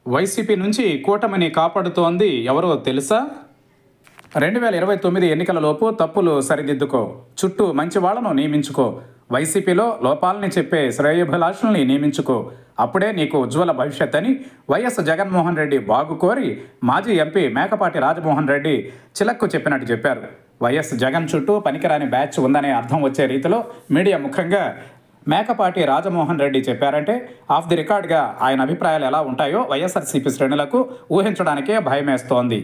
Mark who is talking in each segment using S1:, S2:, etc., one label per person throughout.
S1: YCP నుంచి కూటమిని కాపాడుతోంది ఎవరో తెలుసా? 2029 ఎన్నికలలోపు తప్పులు సరిదిద్దుకో, చుట్టూ మంచి వాళ్లను నియమించుకో, వైసీపీలో లోపాలని చెప్పే శ్రేయోభిలాషుల్ని నియమించుకో, అప్పుడే నీకు ఉజ్వల భవిష్యత్ అని వైఎస్ జగన్మోహన్ రెడ్డి బాగుకోరి మాజీ ఎంపీ మేకపాటి రాజమోహన్ రెడ్డి చిలక్కు చెప్పినట్టు చెప్పారు. వైఎస్ జగన్ చుట్టూ పనికిరాని బ్యాచ్ ఉందనే అర్థం వచ్చే రీతిలో మీడియా ముఖంగా మేకపాటి రాజమోహన్ రెడ్డి చెప్పారంటే ఆఫ్ ది రికార్డ్గా ఆయన అభిప్రాయాలు ఎలా ఉంటాయో వైఎస్ఆర్సీపీ శ్రేణులకు ఊహించడానికే భయమేస్తోంది.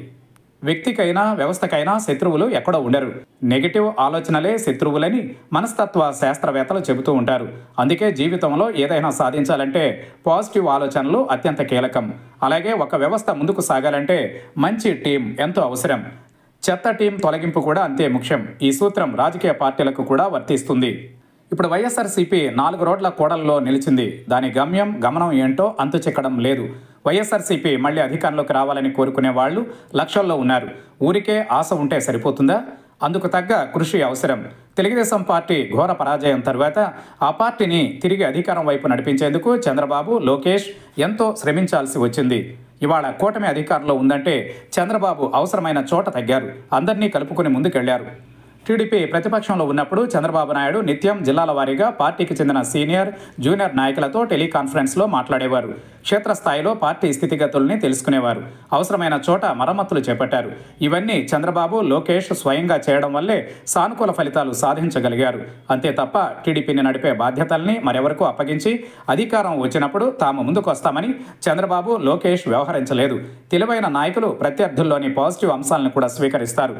S1: వ్యక్తికైనా వ్యవస్థకైనా శత్రువులు ఎక్కడో ఉండరు. నెగిటివ్ ఆలోచనలే శత్రువులని మనస్తత్వ శాస్త్రవేత్తలు చెబుతూ ఉంటారు. అందుకే జీవితంలో ఏదైనా సాధించాలంటే పాజిటివ్ ఆలోచనలు అత్యంత కీలకం. అలాగే ఒక వ్యవస్థ ముందుకు సాగాలంటే మంచి టీం ఎంతో అవసరం. చెత్త టీం తొలగింపు కూడా అంతే ముఖ్యం. ఈ సూత్రం రాజకీయ పార్టీలకు కూడా వర్తిస్తుంది. ఇప్పుడు వైఎస్ఆర్సీపీ 4 రోడ్ల కూడలలో నిలిచింది. దాని గమనం ఏంటో అంతు చిక్కడం లేదు. వైఎస్ఆర్సీపీ మళ్ళీ అధికారంలోకి రావాలని కోరుకునే వాళ్ళు లక్షల్లో ఉన్నారు. ఊరికే ఆశ ఉంటే సరిపోతుందా? అందుకు తగ్గ కృషి అవసరం. తెలుగుదేశం పార్టీ ఘోర పరాజయం తర్వాత ఆ పార్టీని తిరిగి అధికారం వైపు నడిపించేందుకు చంద్రబాబు, లోకేష్ ఎంతో శ్రమించాల్సి వచ్చింది. ఇవాళ కూటమి అధికారంలో ఉందంటే చంద్రబాబు అవసరమైన చోట తగ్గారు. అందరినీ కలుపుకుని ముందుకెళ్లారు. టీడీపీ ప్రతిపక్షంలో ఉన్నప్పుడు చంద్రబాబు నాయుడు నిత్యం జిల్లాల వారీగా పార్టీకి చెందిన సీనియర్, జూనియర్ నాయకులతో టెలికాన్ఫరెన్స్లో మాట్లాడేవారు. క్షేత్రస్థాయిలో పార్టీ స్థితిగతుల్ని తెలుసుకునేవారు. అవసరమైన చోట మరమ్మతులు చేపట్టారు. ఇవన్నీ చంద్రబాబు, లోకేష్ స్వయంగా చేయడం వల్లే సానుకూల ఫలితాలు సాధించగలిగారు. అంతే తప్ప టీడీపీని నడిపే బాధ్యతల్ని మరెవరకు అప్పగించి అధికారం వచ్చినప్పుడు తాము ముందుకు వస్తామని చంద్రబాబు, లోకేష్ వ్యవహరించలేదు. తెలివైన నాయకులు ప్రత్యర్థుల్లోని పాజిటివ్ అంశాలను కూడా స్వీకరిస్తారు.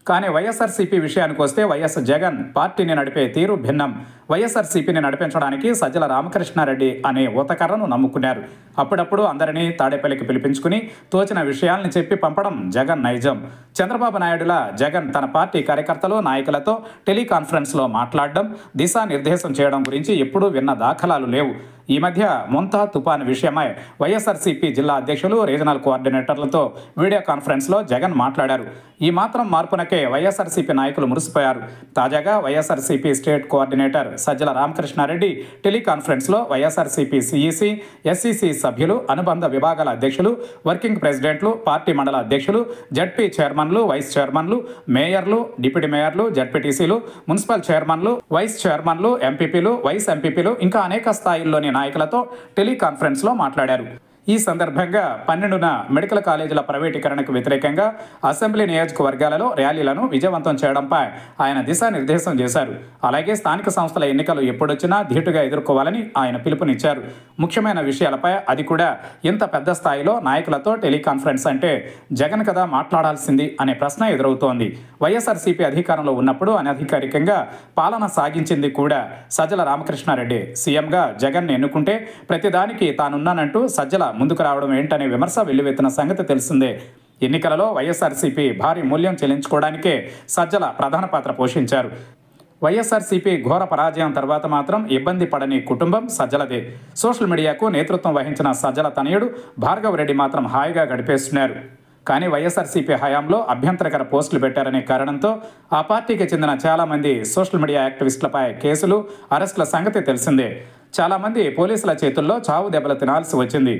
S1: కానీ వైఎస్ఆర్సీపీ విషయానికి వస్తే వైఎస్ జగన్ పార్టీని నడిపే తీరు భిన్నం. వైఎస్ఆర్సీపీని నడిపించడానికి సజ్జల రామకృష్ణారెడ్డి అనే ఊతకర్రను నమ్ముకున్నారు. అప్పుడప్పుడు అందరినీ తాడేపల్లికి పిలిపించుకుని తోచిన విషయాల్ని చెప్పి పంపడం జగన్ నైజం. చంద్రబాబు నాయుడులా జగన్ తన పార్టీ కార్యకర్తలు, నాయకులతో టెలికాన్ఫరెన్స్లో మాట్లాడడం, దిశానిర్దేశం చేయడం గురించి ఎప్పుడూ విన్న దాఖలాలు లేవు. ఈ మధ్య ముంతా తుపాన్ విషయమై వైఎస్ఆర్సీపీ జిల్లా అధ్యక్షులు, రీజనల్ కోఆర్డినేటర్లతో వీడియో కాన్ఫరెన్స్లో జగన్ మాట్లాడారు. ఈ మాత్రం మార్పునకే వైఎస్ఆర్సీపీ నాయకులు మురిసిపోయారు. తాజాగా వైఎస్ఆర్సీపీ స్టేట్ కోఆర్డినేటర్ సజ్జల రామకృష్ణారెడ్డి టెలికాన్ఫరెన్స్లో వైఎస్ఆర్సీపీ సిఈసి, ఎస్ఈసి సభ్యులు, అనుబంధ విభాగాల అధ్యక్షులు, వర్కింగ్ ప్రెసిడెంట్లు, పార్టీ మండల అధ్యక్షులు, జడ్పీ చైర్మన్లు, వైస్ చైర్మన్లు, మేయర్లు, డిప్యూటీ మేయర్లు, జడ్పీటీసీలు, మున్సిపల్ చైర్మన్లు, వైస్ చైర్మన్లు, ఎంపీపీలు, వైస్ ఎంపీపీలు ఇంకా అనేక స్థాయిల్లోని నాయకులతో టెలికాన్ఫరెన్స్లో మాట్లాడారు. ఈ సందర్భంగా 12న మెడికల్ కాలేజీల ప్రైవేటీకరణకు వ్యతిరేకంగా అసెంబ్లీ నియోజకవర్గాలలో ర్యాలీలను విజయవంతం చేయడంపై ఆయన దిశానిర్దేశం చేశారు. అలాగే స్థానిక సంస్థల ఎన్నికలు ఎప్పుడొచ్చినా ధీటుగా ఎదుర్కోవాలని ఆయన పిలుపునిచ్చారు. ముఖ్యమైన విషయాలపై, అది కూడా ఇంత పెద్ద స్థాయిలో నాయకులతో టెలికాన్ఫరెన్స్ అంటే జగన్ కదా మాట్లాడాల్సింది అనే ప్రశ్న ఎదురవుతోంది. వైఎస్ఆర్సీపీ అధికారంలో ఉన్నప్పుడు అనధికారికంగా పాలన సాగించింది కూడా సజ్జల రామకృష్ణారెడ్డి. సీఎంగా జగన్ ఎన్నుకుంటే ప్రతిదానికి తానున్నానంటూ సజ్జల ముందుకు రావడం ఏంటనే విమర్శ వెల్లువెత్తిన సంగతి తెలిసిందే. ఎన్నికలలో వైఎస్ఆర్సీపీ భారీ మూల్యం చెల్లించుకోవడానికే సజ్జల ప్రధాన పాత్ర పోషించారు. వైఎస్ఆర్సీపీ ఘోర పరాజయం తర్వాత మాత్రం ఇబ్బంది పడని కుటుంబం సజ్జలదే. సోషల్ మీడియాకు నేతృత్వం వహించిన సజ్జల తనయుడు భార్గవ్ రెడ్డి మాత్రం హాయిగా గడిపేస్తున్నారు. కానీ వైఎస్ఆర్సీపీ హయాంలో అభ్యంతరకర పోస్టులు పెట్టారనే కారణంతో ఆ పార్టీకి చెందిన చాలామంది సోషల్ మీడియా యాక్టివిస్టులపై కేసులు, అరెస్టుల సంగతి తెలిసిందే. చాలామంది పోలీసుల చేతుల్లో చావు దెబ్బలు తినాల్సి వచ్చింది.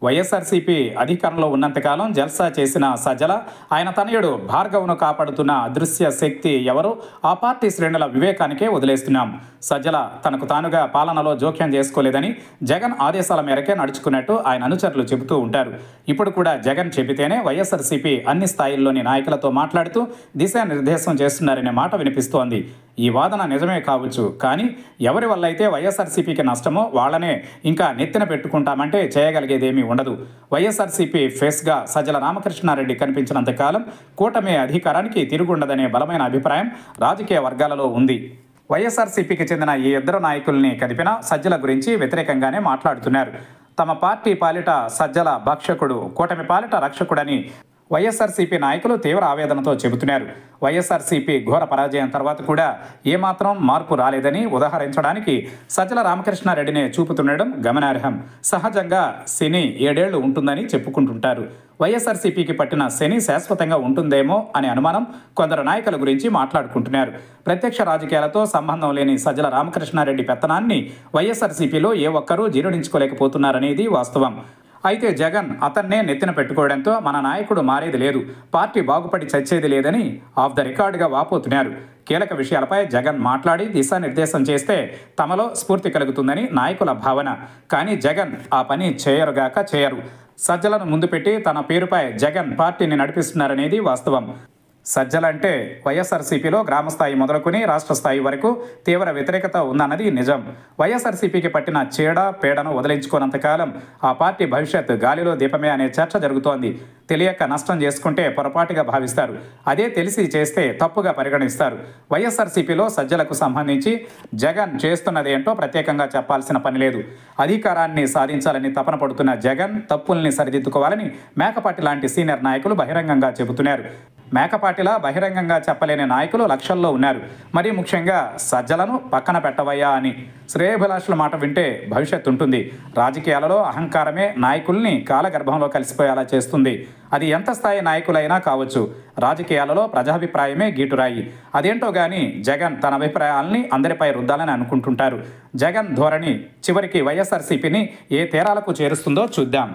S1: వైఎస్ఆర్సీపీ అధికారంలో ఉన్నంతకాలం జల్సా చేసిన సజ్జల, ఆయన తనయుడు భార్గవ్ను కాపాడుతున్న అదృశ్య శక్తి ఎవరో ఆ పార్టీ శ్రేణుల వివేకానికే వదిలేస్తున్నాం. సజ్జల తనకు తానుగా పాలనలో జోక్యం చేసుకోలేదని, జగన్ ఆదేశాల మేరకే నడుచుకున్నట్టు ఆయన అనుచరులు చెబుతూ ఉంటారు. ఇప్పుడు కూడా జగన్ చెబితేనే వైఎస్ఆర్సీపీ అన్ని స్థాయిల్లోని నాయకులతో మాట్లాడుతూ దిశానిర్దేశం చేస్తున్నారనే మాట వినిపిస్తోంది. ఈ వాదన నిజమే కావచ్చు. కానీ ఎవరి వల్ల అయితే వైఎస్ఆర్సీపీకి నష్టమో వాళ్ళనే ఇంకా నెత్తిన పెట్టుకుంటామంటే చేయగలిగేదేమీ ఉండదు. వైఎస్ఆర్సీపీ ఫేస్గా సజ్జల రామకృష్ణారెడ్డి కనిపించినంతకాలం కూటమి అధికారానికి తిరుగుండదనే బలమైన అభిప్రాయం రాజకీయ వర్గాలలో ఉంది. వైఎస్ఆర్సీపీకి చెందిన ఈ ఇద్దరు నాయకుల్ని కదిపినా సజ్జల గురించి వ్యతిరేకంగానే మాట్లాడుతున్నారు. తమ పార్టీ పాలిట సజ్జల భక్షకుడు, కూటమి పాలిట రక్షకుడని వైఎస్ఆర్సీపీ నాయకులు తీవ్ర ఆవేదనతో చెబుతున్నారు. వైఎస్ఆర్సీపీ ఘోర పరాజయం తర్వాత కూడా ఏమాత్రం మార్పు రాలేదని ఉదాహరించడానికి సజ్జల రామకృష్ణారెడ్డినే చూపుతుండడం గమనార్హం. సహజంగా శని 7 ఏళ్లు ఉంటుందని చెప్పుకుంటుంటారు. వైఎస్ఆర్సీపీకి పట్టిన శని శాశ్వతంగా ఉంటుందేమో అనే అనుమానం కొందరు నాయకుల గురించి మాట్లాడుకుంటున్నారు. ప్రత్యక్ష రాజకీయాలతో సంబంధం లేని సజ్జల రామకృష్ణారెడ్డి పెత్తనాన్ని వైఎస్ఆర్సీపీలో ఏ ఒక్కరూ జీర్ణించుకోలేకపోతున్నారనేది వాస్తవం. అయితే జగన్ అతన్నే నెత్తిన పెట్టుకోవడంతో మన నాయకుడు మారేది లేదు, పార్టీ బాగుపడి చచ్చేది లేదని ఆఫ్ ద రికార్డుగా వాపోతున్నారు. కీలక విషయాలపై జగన్ మాట్లాడి దిశానిర్దేశం చేస్తే తమలో స్ఫూర్తి కలుగుతుందని నాయకుల భావన. కానీ జగన్ ఆ పని చేయరు. సజ్జలను ముందు పెట్టి తన పేరుపై జగన్ పార్టీని నడిపిస్తున్నారనేది వాస్తవం. సజ్జలంటే వైఎస్ఆర్సీపీలో గ్రామస్థాయి మొదలుకొని రాష్ట్ర స్థాయి వరకు తీవ్ర వ్యతిరేకత ఉందన్నది నిజం. వైఎస్ఆర్సీపీకి పట్టిన పేడను వదిలించుకోనంతకాలం ఆ పార్టీ భవిష్యత్ గాలిలో దీపమే అనే చర్చ జరుగుతోంది. తెలియక నష్టం చేసుకుంటే పొరపాటుగా భావిస్తారు, అదే తెలిసి చేస్తే తప్పుగా పరిగణిస్తారు. వైఎస్ఆర్సీపీలో సజ్జలకు సంబంధించి జగన్ చేస్తున్నదేంటో ప్రత్యేకంగా చెప్పాల్సిన పని లేదు. అధికారాన్ని సాధించాలని తపన పడుతున్న జగన్ తప్పుల్ని సరిదిద్దుకోవాలని మేకపాటి లాంటి సీనియర్ నాయకులు బహిరంగంగా చెబుతున్నారు. మేకపాటిలా బహిరంగంగా చెప్పలేని నాయకులు లక్షల్లో ఉన్నారు. మరీ ముఖ్యంగా సజ్జలను పక్కన పెట్టవయ్యా అని. శ్రేయోభిలాషుల మాట వింటే భవిష్యత్తు ఉంటుంది. రాజకీయాలలో అహంకారమే నాయకుల్ని కాలగర్భంలో కలిసిపోయేలా చేస్తుంది. అది ఎంత స్థాయి నాయకులైనా కావచ్చు. రాజకీయాలలో ప్రజాభిప్రాయమే గీటురాయి. అదేంటో గాని జగన్ తన అభిప్రాయాల్ని అందరిపై రుద్దాలని అనుకుంటుంటారు. జగన్ ధోరణి చివరికి వైఎస్ఆర్సీపీని ఏ తీరాలకు చేరుస్తుందో చూద్దాం.